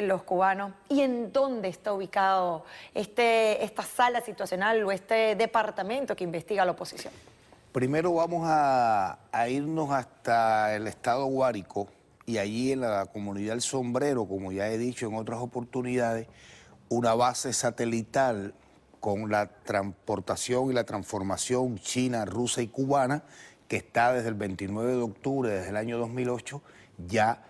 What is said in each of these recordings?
los cubanos y en dónde está ubicado esta sala situacional o este departamento que investiga la oposición. Primero vamos a irnos hasta el estado Guárico y allí en la comunidad El Sombrero, como ya he dicho en otras oportunidades, una base satelital con la transportación y la transformación china, rusa y cubana, que está desde el 29 de octubre, desde el año 2008, ya,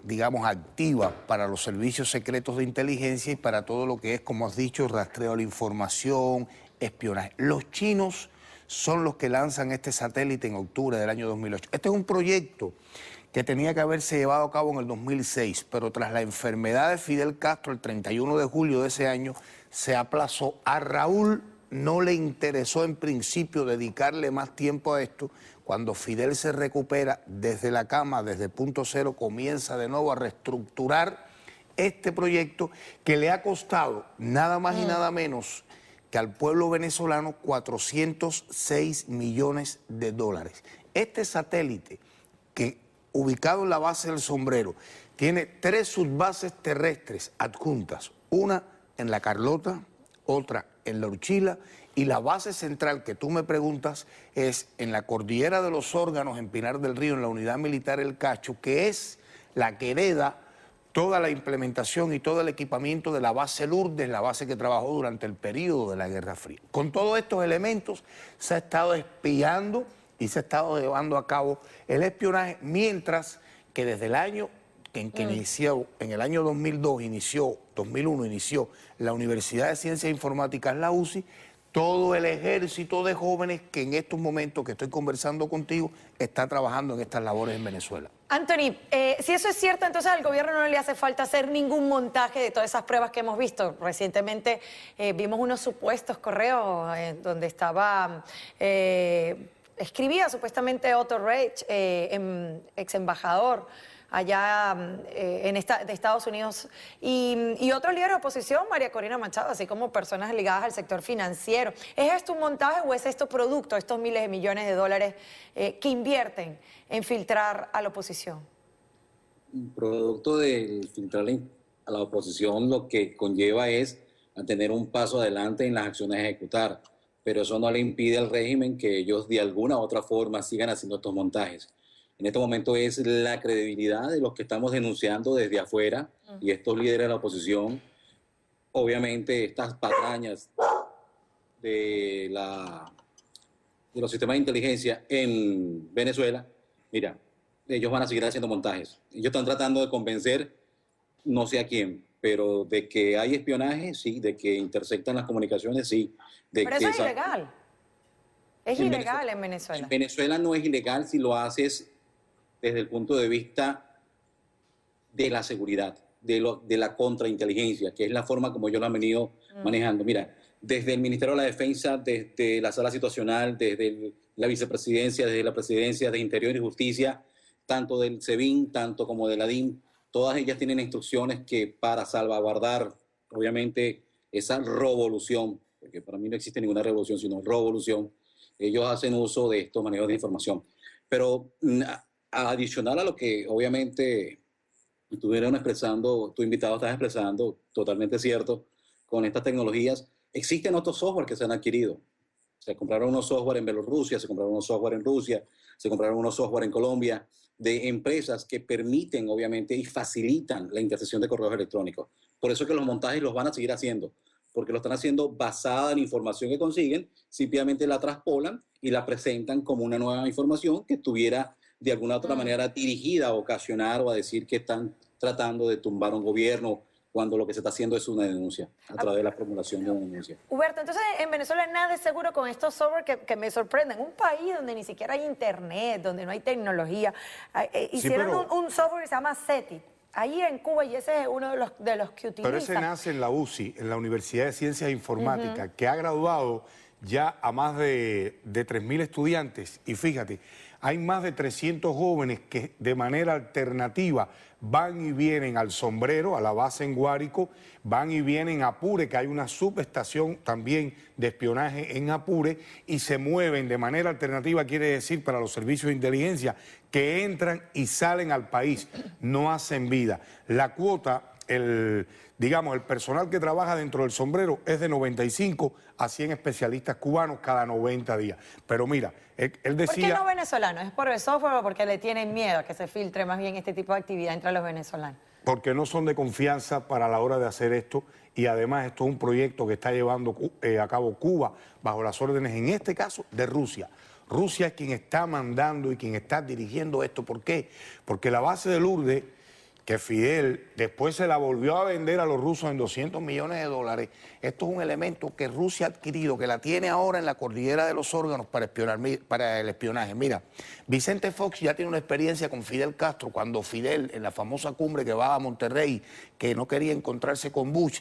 digamos, activa para los servicios secretos de inteligencia y para todo lo que es, como has dicho, rastreo de la información, espionaje. Los chinos son los que lanzan este satélite en octubre del año 2008. Este es un proyecto que tenía que haberse llevado a cabo en el 2006, pero tras la enfermedad de Fidel Castro el 31 de julio de ese año, se aplazó. A Raúl no le interesó en principio dedicarle más tiempo a esto. Cuando Fidel se recupera desde la cama, desde punto cero, comienza de nuevo a reestructurar este proyecto que le ha costado nada más y nada menos que al pueblo venezolano 406 millones de dólares. Este satélite, que ubicado en la base del Sombrero, tiene 3 subbases terrestres adjuntas, una en La Carlota, otra en La Urchila, y la base central que tú me preguntas es en la Cordillera de los Órganos, en Pinar del Río, en la Unidad Militar El Cacho, que es la que hereda toda la implementación y todo el equipamiento de la base Lourdes, la base que trabajó durante el periodo de la Guerra Fría. Con todos estos elementos se ha estado espiando y se ha estado llevando a cabo el espionaje, mientras que desde el año en que inició, en el año 2001 inició la Universidad de Ciencias Informáticas, la UCI, todo el ejército de jóvenes que en estos momentos que estoy conversando contigo está trabajando en estas labores en Venezuela. Anthony, si eso es cierto, entonces al gobierno no le hace falta hacer ningún montaje de todas esas pruebas que hemos visto. Recientemente vimos unos supuestos correos donde estaba... escribía supuestamente Otto Reich, ex embajador allá de Estados Unidos, y otros líderes de oposición, María Corina Machado, así como personas ligadas al sector financiero. ¿Es esto un montaje o es esto producto, estos miles de millones de dólares que invierten en filtrar a la oposición? Producto de filtrar a la oposición, lo que conlleva es a tener un paso adelante en las acciones a ejecutar, pero eso no le impide al régimen que ellos de alguna u otra forma sigan haciendo estos montajes. En este momento es la credibilidad de los que estamos denunciando desde afuera y estos líderes de la oposición. Obviamente estas patrañas de los sistemas de inteligencia en Venezuela, mira, ellos van a seguir haciendo montajes. Ellos están tratando de convencer, no sé a quién, pero de que hay espionaje, sí, de que interceptan las comunicaciones, sí. Pero eso es ilegal. Es ilegal en Venezuela. En Venezuela no es ilegal si lo haces desde el punto de vista de la seguridad, de la contrainteligencia, que es la forma como ellos lo han venido manejando. Mira, desde el Ministerio de la Defensa, desde la Sala Situacional, desde la Vicepresidencia, desde la Presidencia de Interior y Justicia, tanto del SEBIN, tanto como de la DIN, todas ellas tienen instrucciones que para salvaguardar, obviamente, esa revolución, porque para mí no existe ninguna revolución, sino revolución, ellos hacen uso de estos manejos de información. Pero adicional a lo que obviamente estuvieron expresando, tu invitado estás expresando, totalmente cierto, con estas tecnologías, existen otros software que se han adquirido. Se compraron unos software en Bielorrusia, se compraron unos software en Rusia, se compraron unos software en Colombia, de empresas que permiten, obviamente, y facilitan la intercepción de correos electrónicos. Por eso es que los montajes los van a seguir haciendo, porque lo están haciendo basada en información que consiguen, simplemente la traspolan y la presentan como una nueva información que estuviera de alguna otra manera dirigida a ocasionar o a decir que están tratando de tumbar un gobierno, cuando lo que se está haciendo es una denuncia, a través de la formulación de una denuncia. Huberto, entonces en Venezuela nada es seguro con estos software que me sorprenden. Un país donde ni siquiera hay internet, donde no hay tecnología. Hicieron un software que se llama SETI, ahí en Cuba, y ese es uno de los que utilizan. Pero ese nace en la UCI, en la Universidad de Ciencias Informáticas, que ha graduado ya a más de 3.000 estudiantes. Y fíjate, hay más de 300 jóvenes que de manera alternativa van y vienen al Sombrero, a la base en Guárico, van y vienen a Apure, que hay una subestación también de espionaje en Apure, y se mueven de manera alternativa, quiere decir para los servicios de inteligencia, que entran y salen al país, no hacen vida. La cuota, digamos, el personal que trabaja dentro del Sombrero es de 95 a 100 especialistas cubanos cada 90 días. Pero mira, él decía... ¿Por qué no venezolanos? ¿Es por el software o porque le tienen miedo a que se filtre más bien este tipo de actividad entre los venezolanos? Porque no son de confianza para la hora de hacer esto, y además esto es un proyecto que está llevando a cabo Cuba bajo las órdenes, en este caso, de Rusia. Rusia es quien está mandando y quien está dirigiendo esto. ¿Por qué? Porque la base de Lourdes, que Fidel después se la volvió a vender a los rusos en 200 millones de dólares, esto es un elemento que Rusia ha adquirido, que la tiene ahora en la cordillera de los órganos para el espionaje. Mira, Vicente Fox ya tiene una experiencia con Fidel Castro, cuando Fidel, en la famosa cumbre que va a Monterrey, que no quería encontrarse con Bush,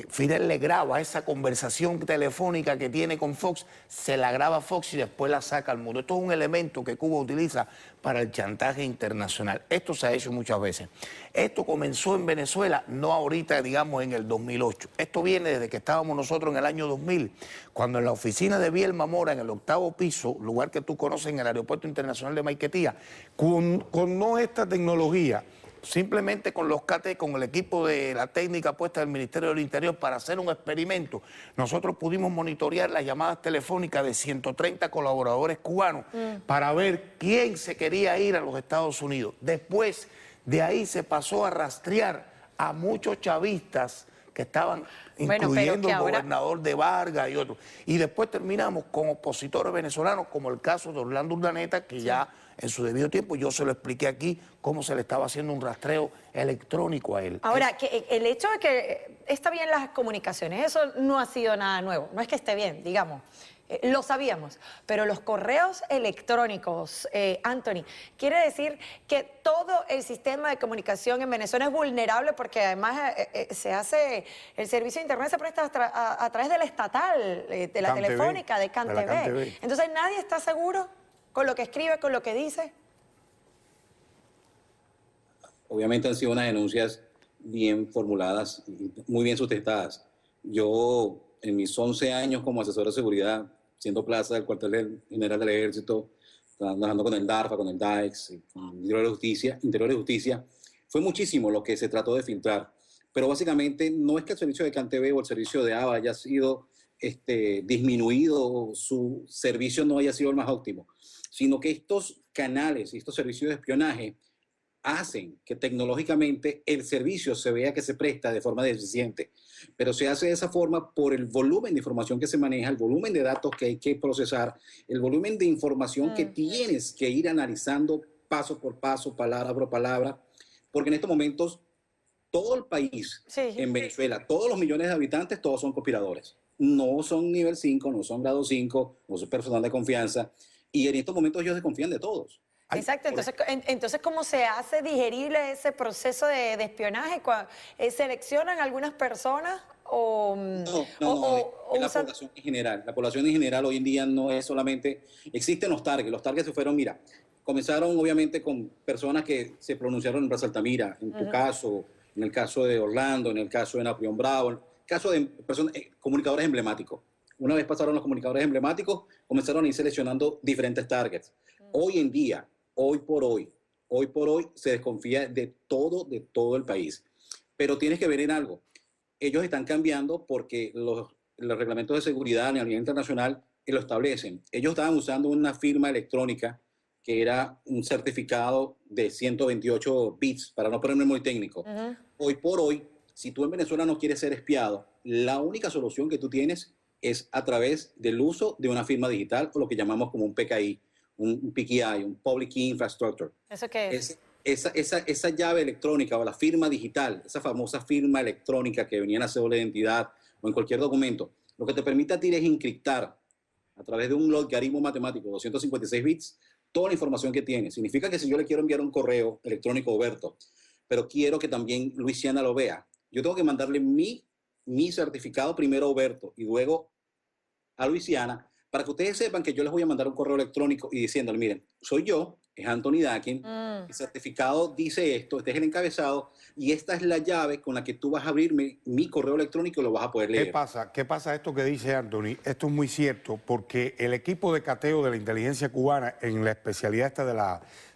Fidel le graba esa conversación telefónica que tiene con Fox, se la graba Fox y después la saca al mundo. Esto es un elemento que Cuba utiliza para el chantaje internacional. Esto se ha hecho muchas veces. Esto comenzó en Venezuela, no ahorita, digamos, en el 2008. Esto viene desde que estábamos nosotros en el año 2000, cuando en la oficina de Bielma Mora, en el 8º piso, lugar que tú conoces en el Aeropuerto Internacional de Maiquetía, con no esta tecnología, simplemente con los KT, con el equipo de la técnica puesta del Ministerio del Interior para hacer un experimento, nosotros pudimos monitorear las llamadas telefónicas de 130 colaboradores cubanos para ver quién se quería ir a los Estados Unidos. Después de ahí se pasó a rastrear a muchos chavistas que estaban, incluyendo el gobernador de Vargas y otros. Y después terminamos con opositores venezolanos, como el caso de Orlando Urdaneta, que ya en su debido tiempo yo se lo expliqué aquí, cómo se le estaba haciendo un rastreo electrónico a él. Ahora, que el hecho de que está bien las comunicaciones, eso no ha sido nada nuevo. No es que esté bien, digamos. Lo sabíamos, pero los correos electrónicos, Anthony, quiere decir que todo el sistema de comunicación en Venezuela es vulnerable, porque además se hace, el servicio de internet se presta a través de la estatal, de la telefónica, de CanTV. Entonces nadie está seguro con lo que escribe, con lo que dice. Obviamente han sido unas denuncias bien formuladas y muy bien sustentadas. Yo, en mis 11 años como asesor de seguridad, siendo plaza del cuartel general del Ejército, trabajando con el DARPA, con el DAEX, con el Interior de Justicia, fue muchísimo lo que se trató de filtrar. Pero básicamente no es que el servicio de CanTV o el servicio de ABA haya sido disminuido, su servicio no haya sido el más óptimo, sino que estos canales y estos servicios de espionaje hacen que tecnológicamente el servicio se vea que se presta de forma deficiente, pero se hace de esa forma por el volumen de información que se maneja, el volumen de datos que hay que procesar, el volumen de información que tienes que ir analizando paso por paso, palabra por palabra, porque en estos momentos todo el país en Venezuela, todos los millones de habitantes, todos son conspiradores. No son nivel 5, no son grado 5, no son personal de confianza, y en estos momentos ellos desconfían de todos. Exacto, entonces ¿cómo se hace digerible ese proceso de espionaje? ¿Seleccionan algunas personas o...? No, es la población en general. La población en general hoy en día no es solamente... Existen los targets se fueron, mira, comenzaron obviamente con personas que se pronunciaron en Plaza Altamira, en tu caso, en el caso de Orlando, en el caso de Napoleón Bravo, en el caso de personas, comunicadores emblemáticos. Una vez pasaron los comunicadores emblemáticos, comenzaron a ir seleccionando diferentes targets. Hoy en día, hoy por hoy, se desconfía de todo el país. Pero tienes que ver en algo. Ellos están cambiando porque los reglamentos de seguridad a nivel internacional lo establecen. Ellos estaban usando una firma electrónica que era un certificado de 128 bits, para no ponerme muy técnico. Hoy por hoy, si tú en Venezuela no quieres ser espiado, la única solución que tú tienes es a través del uso de una firma digital, o lo que llamamos como un PKI, un PKI, un Public Key Infrastructure. ¿Eso qué es? Esa llave electrónica o la firma digital, esa famosa firma electrónica que venía en la cédula de identidad o en cualquier documento, lo que te permite a ti es encriptar a través de un logaritmo matemático, 256 bits, toda la información que tienes. Significa que si yo le quiero enviar un correo electrónico a Oberto, pero quiero que también Luisiana lo vea, yo tengo que mandarle mi certificado primero a Oberto y luego a Luisiana para que ustedes sepan que yo les voy a mandar un correo electrónico y diciéndole, miren, soy yo, es Anthony Dakin, el certificado dice esto, este es el encabezado, y esta es la llave con la que tú vas a abrirme mi correo electrónico y lo vas a poder leer. ¿Qué pasa? ¿Qué pasa esto que dice Anthony? Esto es muy cierto, porque el equipo de cateo de la inteligencia cubana, en la especialidad esta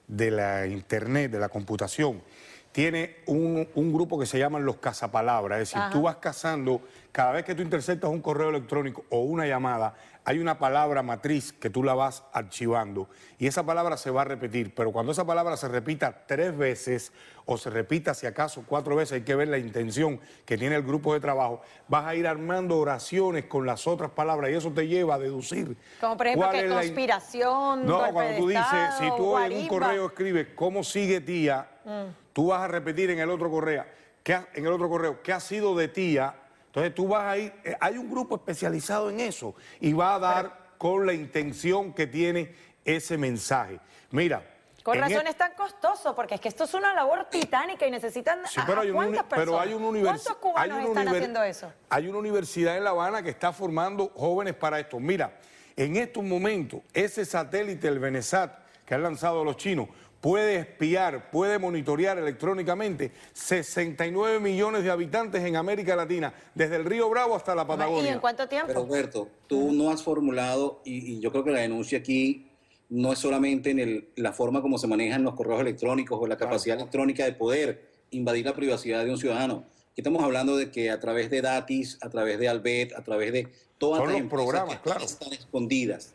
de la internet, de la computación, tiene un grupo que se llaman los cazapalabras. Es decir, tú vas cazando, cada vez que tú interceptas un correo electrónico o una llamada, hay una palabra matriz que tú la vas archivando y esa palabra se va a repetir, pero cuando esa palabra se repita 3 veces o se repita si acaso 4 veces, hay que ver la intención que tiene el grupo de trabajo, vas a ir armando oraciones con las otras palabras y eso te lleva a deducir. Como por ejemplo que conspiración, No, golpe cuando de tú dices, Estado, si tú en un guarimba. correo escribes ¿cómo sigue tía? Tú vas a repetir en el otro correo, ¿qué ha sido de tía? Entonces tú vas a ir, hay un grupo especializado en eso y va a dar con la intención que tiene ese mensaje. Mira. Con razón es tan costoso, porque es que esto es una labor titánica y necesitan sí, pero hay ¿cuántas personas? ¿Cuántos cubanos están haciendo eso? Hay una universidad en La Habana que está formando jóvenes para esto. Mira, en estos momentos, ese satélite, el Benesat, que han lanzado los chinos, puede espiar, puede monitorear electrónicamente 69 millones de habitantes en América Latina, desde el Río Bravo hasta la Patagonia. ¿Y en cuánto tiempo? Pero Roberto, tú no has formulado, y yo creo que la denuncia aquí no es solamente en la forma como se manejan los correos electrónicos o la capacidad electrónica de poder invadir la privacidad de un ciudadano. Aquí estamos hablando de que a través de Datis, a través de Albet, a través de todas las empresas programas,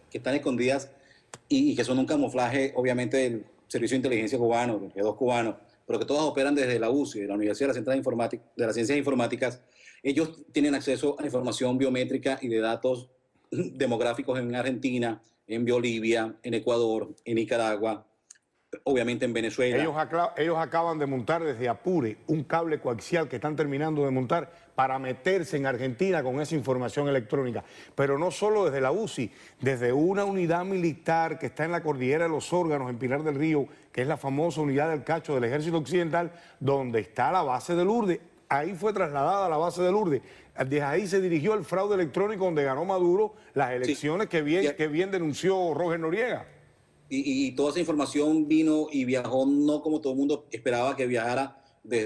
que están escondidas y que son un camuflaje, obviamente, del Servicio de Inteligencia cubano, del G2 cubano, pero que todas operan desde la UCI, de la Universidad de las Ciencias Informáticas. Ellos tienen acceso a información biométrica y de datos demográficos en Argentina, en Bolivia, en Ecuador, en Nicaragua, obviamente en Venezuela. Ellos acaban de montar desde Apure un cable coaxial que están terminando de montar para meterse en Argentina con esa información electrónica. Pero no solo desde la UCI, desde una unidad militar que está en la Cordillera de los Órganos, en Pinar del Río, que es la famosa unidad del Cacho del Ejército Occidental, donde está la base de Lourdes. Ahí fue trasladada a la base de Lourdes. Desde ahí se dirigió el fraude electrónico donde ganó Maduro las elecciones que bien denunció Roger Noriega. Y toda esa información vino y viajó no como todo el mundo esperaba que viajara,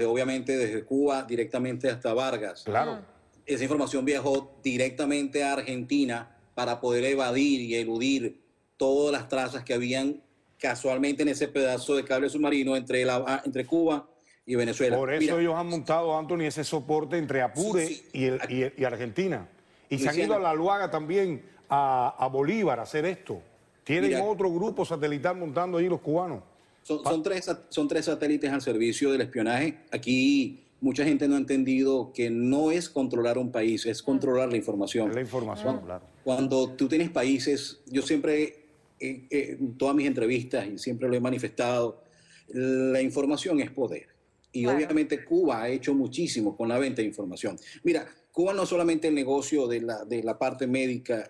obviamente desde Cuba directamente hasta Vargas. Claro. Esa información viajó directamente a Argentina para poder evadir y eludir todas las trazas que habían casualmente en ese pedazo de cable submarino entre Cuba y Venezuela. Por eso ellos han montado, Anthony, ese soporte entre Apure y Argentina. Y se han ido a La Luaga también, a Bolívar, a hacer esto. Tienen otro grupo satelital montando ahí los cubanos. Son tres satélites al servicio del espionaje. Aquí mucha gente no ha entendido que no es controlar un país, es controlar la información. Es la información, claro. Cuando tú tienes países, yo siempre, en todas mis entrevistas, y siempre lo he manifestado, la información es poder. Y obviamente Cuba ha hecho muchísimo con la venta de información. Mira, Cuba no solamente el negocio de la parte médica.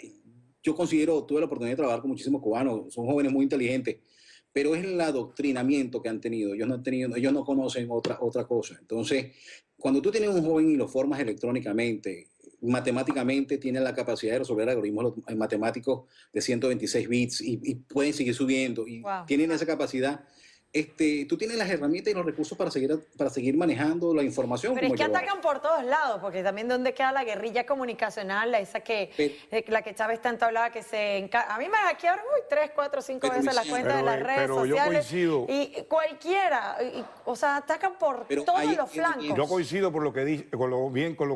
Yo tuve la oportunidad de trabajar con muchísimos cubanos, son jóvenes muy inteligentes, pero es el adoctrinamiento que han tenido. Ellos no conocen otra cosa. Entonces, cuando tú tienes un joven y lo formas electrónicamente, matemáticamente tienen la capacidad de resolver algoritmos matemáticos de 126 bits y pueden seguir subiendo y tienen esa capacidad. Tú tienes las herramientas y los recursos para seguir manejando la información. Pero es que atacan por todos lados, porque también donde queda la guerrilla comunicacional, la que Chávez tanto hablaba, a mí me hackearon 3, 4, 5 veces las cuentas de las redes sociales. Yo coincido. Y cualquiera, o sea, atacan por todos los flancos. Yo coincido con lo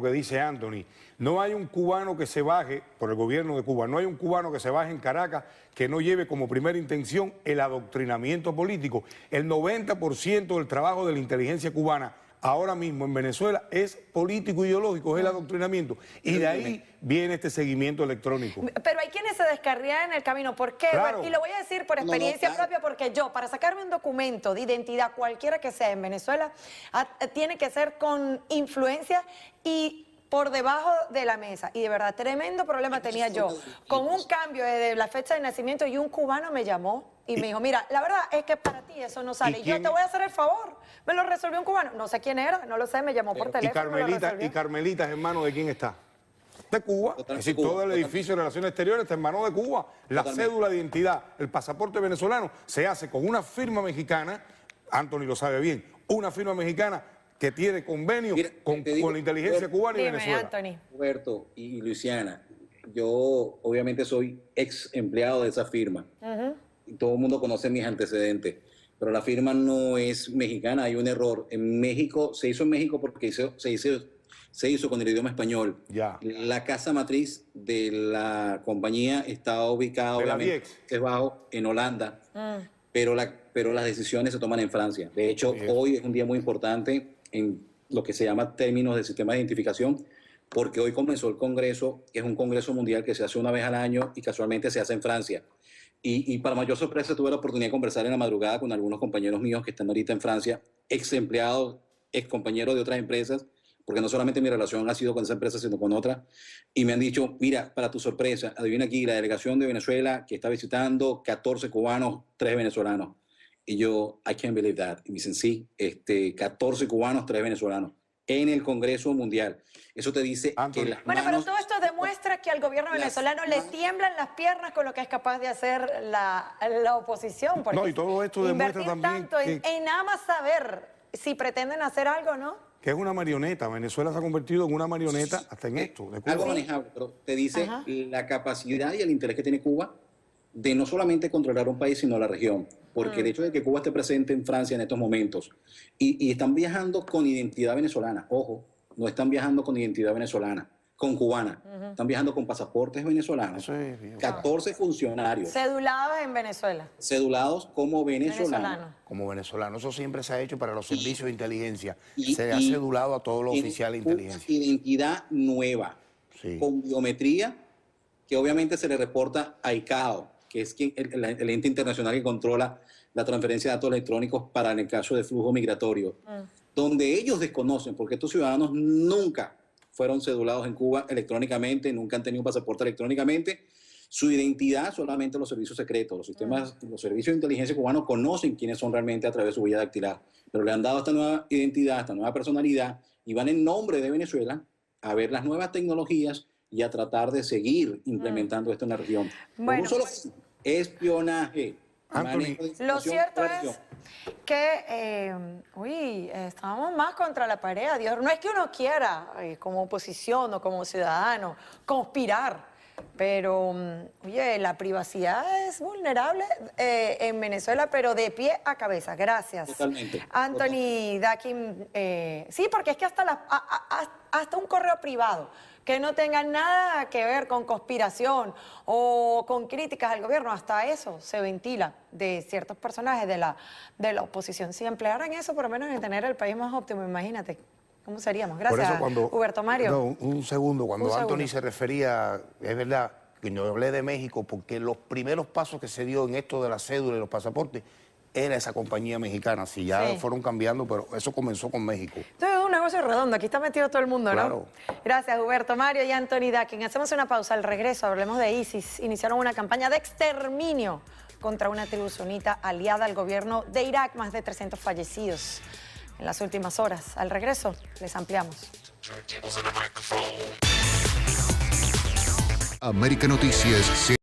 que dice Anthony. No hay un cubano que se baje, por el gobierno de Cuba, no hay un cubano que se baje en Caracas que no lleve como primera intención el adoctrinamiento político. El 90% del trabajo de la inteligencia cubana ahora mismo en Venezuela es político ideológico, es el adoctrinamiento. Y de ahí viene este seguimiento electrónico. Pero hay quienes se descarrían en el camino. ¿Por qué? Claro. Y lo voy a decir por experiencia propia, porque yo, para sacarme un documento de identidad, cualquiera que sea en Venezuela, tiene que ser con influencia y por debajo de la mesa. Y de verdad, tremendo problema tenía yo. Con un cambio de la fecha de nacimiento y un cubano me llamó y me dijo, mira, la verdad es que para ti eso no sale. Y yo te voy a hacer el favor. Me lo resolvió un cubano. No sé quién era, no lo sé, me llamó por teléfono. ¿Y Carmelita, en manos de quién está? de Cuba, es decir, todo el edificio de Relaciones Exteriores está en manos de Cuba. La cédula de identidad, el pasaporte venezolano, se hace con una firma mexicana, Anthony lo sabe bien, una firma mexicana que tiene convenio con la inteligencia cubana y Venezuela. Anthony. Roberto y Luisiana, yo obviamente soy ex empleado de esa firma. Y todo el mundo conoce mis antecedentes, pero la firma no es mexicana, hay un error. En México, se hizo en México porque se hizo con el idioma español. Ya. La casa matriz de la compañía está ubicada, De la obviamente, Viex. debajo, en Holanda, pero las decisiones se toman en Francia. De hecho, Bien. hoy es un día muy importante en lo que se llama términos de sistema de identificación, porque hoy comenzó el Congreso, que es un Congreso mundial que se hace una vez al año y casualmente se hace en Francia. Y para mayor sorpresa tuve la oportunidad de conversar en la madrugada con algunos compañeros míos que están ahorita en Francia, ex empleados, ex compañeros de otras empresas, porque no solamente mi relación ha sido con esa empresa, sino con otra, y me han dicho, mira, para tu sorpresa, adivina aquí, la delegación de Venezuela que está visitando, 14 cubanos, 3 venezolanos. Y yo, I can't believe that. Y me dicen, sí, 14 cubanos, 3 venezolanos, en el Congreso Mundial. Eso te dice Anthony. que las Bueno, pero manos... todo esto demuestra que al gobierno venezolano le tiemblan las piernas con lo que es capaz de hacer la oposición. Porque No, y todo esto demuestra invertir también tanto en nada más saber si pretenden hacer algo, ¿no? que es una marioneta. Venezuela se ha convertido en una marioneta hasta en esto. De Cuba. Algo manejable, pero te dice Ajá. la capacidad y el interés que tiene Cuba de no solamente controlar un país, sino la región. Porque el hecho de que Cuba esté presente en Francia en estos momentos y están viajando con identidad venezolana, ojo, no están viajando con identidad venezolana, con cubana, están viajando con pasaportes venezolanos. Eso es bien. 14 funcionarios Cedulados en Venezuela. cedulados como venezolanos. Venezolano. Como venezolano. Eso siempre se ha hecho para los servicios de inteligencia. Y- Se ha y- cedulado a todos los en oficiales de una inteligencia. identidad nueva, Sí. con biometría, que obviamente se le reporta a ICAO, que es el ente internacional que controla la transferencia de datos electrónicos para en el caso de flujo migratorio, donde ellos desconocen, porque estos ciudadanos nunca fueron cedulados en Cuba electrónicamente, nunca han tenido un pasaporte electrónicamente. Su identidad solamente los servicios secretos, los sistemas, los servicios de inteligencia cubanos conocen quiénes son realmente a través de su huella dactilar, pero le han dado esta nueva identidad, esta nueva personalidad y van en nombre de Venezuela a ver las nuevas tecnologías y a tratar de seguir implementando esto en la región. Bueno. Con un solo fin, espionaje. Anthony, manejo de Lo información cierto de la región. es que, estábamos más contra la pared. Dios, no es que uno quiera, como oposición o como ciudadano, conspirar, pero, oye, la privacidad es vulnerable en Venezuela, pero de pie a cabeza. Gracias. Totalmente. Anthony Dakin, sí, porque es que hasta un correo privado que no tenga nada que ver con conspiración o con críticas al gobierno, hasta eso se ventila de ciertos personajes de la oposición. Si emplearan eso, por lo menos en tener el país más óptimo, imagínate cómo seríamos. Por Gracias, eso cuando, Huberto Mario. No, un segundo. Cuando Un Anthony segundo. se refería, es verdad, que no hablé de México, porque los primeros pasos que se dio en esto de la cédula y los pasaportes era esa compañía mexicana. Si ya Sí. fueron cambiando, pero eso comenzó con México. Entonces es un negocio redondo, aquí está metido todo el mundo, Claro. ¿no? Gracias, Huberto Mario y Anthony Dakin. Hacemos una pausa. Al regreso hablemos de ISIS. Iniciaron una campaña de exterminio contra una tribu sunita aliada al gobierno de Irak. Más de 300 fallecidos en las últimas horas. Al regreso les ampliamos. América Noticias.